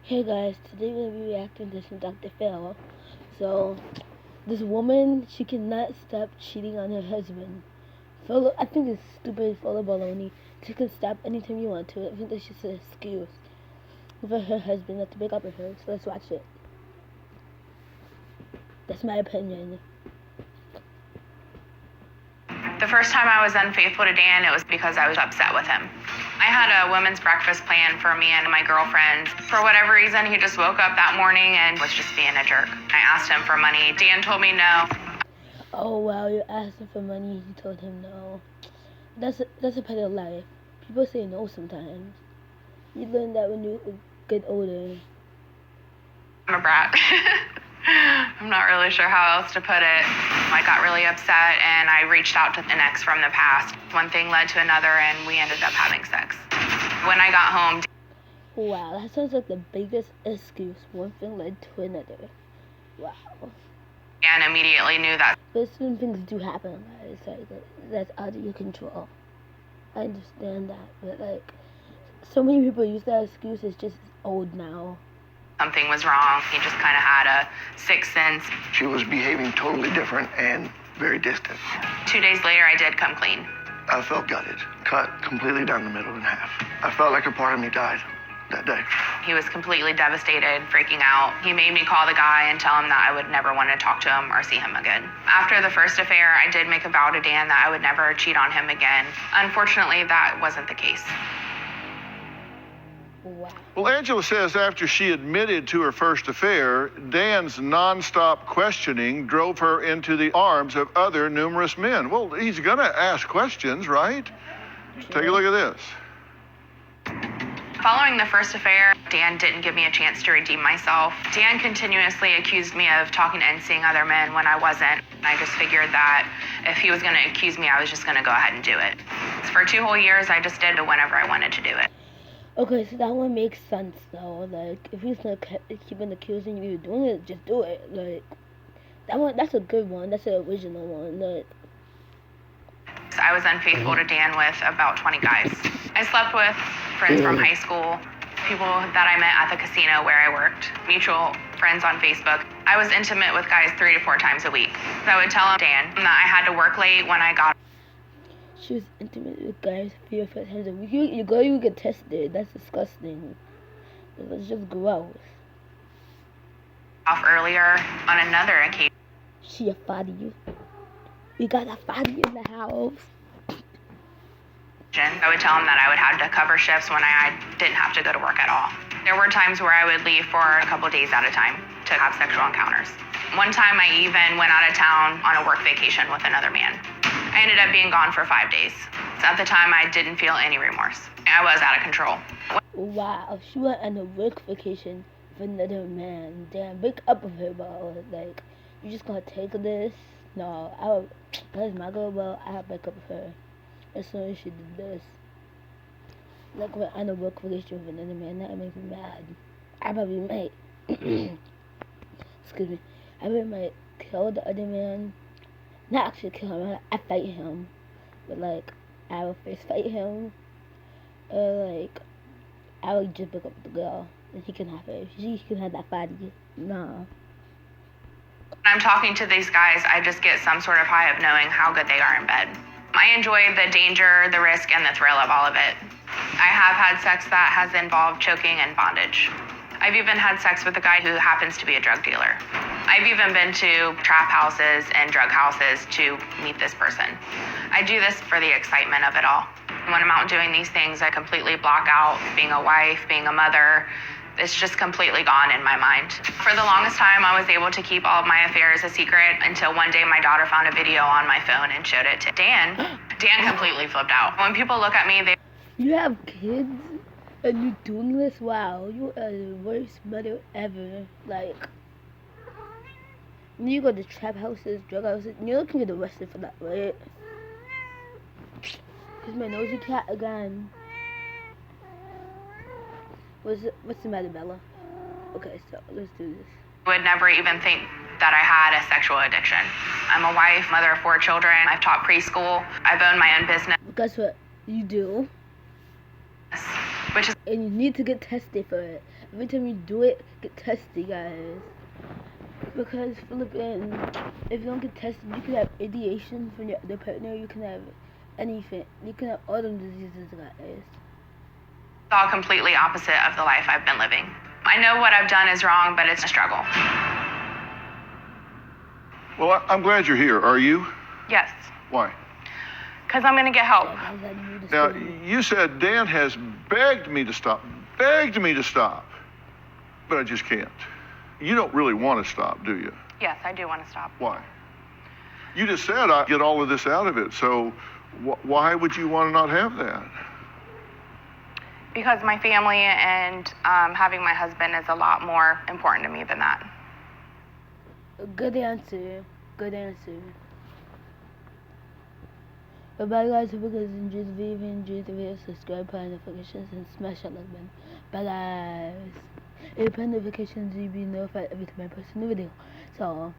Hey guys, today we're gonna be reacting to some Dr. Phil. So, this woman, she cannot stop cheating on her husband. I think it's stupid, full of baloney. She can stop anytime you want to. I think that's just an excuse for her husband not to break up with her. So let's watch it. That's my opinion. The first time I was unfaithful to Dan, it was because I was upset with him. I had a women's breakfast plan for me and my girlfriends. For whatever reason, he just woke up that morning and was just being a jerk. I asked him for money. Dan told me no. Oh wow, you asked him for money, you told him no. That's a part of life. People say no sometimes. You learn that when you get older. I'm a brat. I'm not really sure how else to put it. I got really upset and I reached out to an ex from the past. One thing led to another and we ended up having sex. When I got home... Wow, that sounds like the biggest excuse. One thing led to another. Wow. And immediately knew that. But some things do happen, guys. Like, that's out of your control. I understand that. But, like, so many people use that excuse. It's just old now. Something was wrong. He just kind of had a sixth sense. She was behaving totally different and very distant. 2 days later, I did come clean. I felt gutted, cut completely down the middle in half. I felt like a part of me died that day. He was completely devastated, freaking out. He made me call the guy and tell him that I would never want to talk to him or see him again. After the first affair, I did make a vow to Dan that I would never cheat on him again. Unfortunately, that wasn't the case. Wow. Well, Angela says after she admitted to her first affair, Dan's nonstop questioning drove her into the arms of other numerous men. Well, he's going to ask questions, right? Take a look at this. Following the first affair, Dan didn't give me a chance to redeem myself. Dan continuously accused me of talking and seeing other men when I wasn't. I just figured that if he was going to accuse me, I was just going to go ahead and do it. For 2 whole years, I just did it whenever I wanted to do it. Okay, so that one makes sense, though. Like, if he's gonna keep on accusing you of doing it, just do it. Like, that's a good one. That's the original one. Like, I was unfaithful to Dan with about 20 guys. I slept with friends from high school, people that I met at the casino where I worked, mutual friends on Facebook. I was intimate with guys 3 to 4 times a week. So I would tell Dan that I had to work late when I got... She was intimate with guys 3 or 4 times a week. You go, you get tested. That's disgusting. It's just gross. Off earlier on another occasion. She a fatty. We got a fatty in the house. I would tell him that I would have to cover shifts when I didn't have to go to work at all. There were times where I would leave for a couple days at a time to have sexual encounters. One time I even went out of town on a work vacation with another man. I ended up being gone for 5 days. So at the time, I didn't feel any remorse. I was out of control. Wow, she went on a work vacation with another man. Damn, break up with her, bro. Like, you just gonna take this? No, that's my girl, bro. I'll break up with her as soon as she did this. Like, we're on a work vacation with another man. That makes me mad. I probably might, excuse me, I probably might kill the other man. Not actually kill him, I fight him. But, like, I will first fight him. Or, like, I would just break up with the girl. And he can have her. She can have that body. Nah. When I'm talking to these guys, I just get some sort of high of knowing how good they are in bed. I enjoy the danger, the risk, and the thrill of all of it. I have had sex that has involved choking and bondage. I've even had sex with a guy who happens to be a drug dealer. I've even been to trap houses and drug houses to meet this person. I do this for the excitement of it all. When I'm out doing these things, I completely block out being a wife, being a mother. It's just completely gone in my mind. For the longest time, I was able to keep all of my affairs a secret until one day my daughter found a video on my phone and showed it to Dan. Dan completely flipped out. When people look at me, they... You have kids? And you doing this? Wow, you are the worst mother ever. Like, you go to trap houses, drug houses, you're looking to get arrested for that, right? Here's my nosy cat again. What's the matter, Bella? Okay, so let's do this. Would never even think that I had a sexual addiction. I'm a wife, mother of 4 children. I've taught preschool. I've owned my own business. Guess what? You do. which is And you need to get tested for it. Every time you do it, get tested, guys. Because flipping, if you don't get tested, you can have ideation from your other partner. You can have anything. You can have all them diseases, guys. all completely opposite of the life I've been living. I know what I've done is wrong, but it's a struggle. Well, I'm glad you're here. Are you? Yes, Why? because I'm going to get help. Guys, I need to Now, stay. you said Dan has begged me to stop, but I just can't. You don't really want to stop, do you? Yes, I do want to stop. Why? You just said I get all of this out of it, so why would you want to not have that? Because my family and having my husband is a lot more important to me than that. Good answer. Good answer. Bye guys, hope you guys enjoyed the video. If you enjoyed the video, subscribe, turn notifications, and smash that like button. Bye guys. If you turn notifications, you'll be notified every time I post a new video. So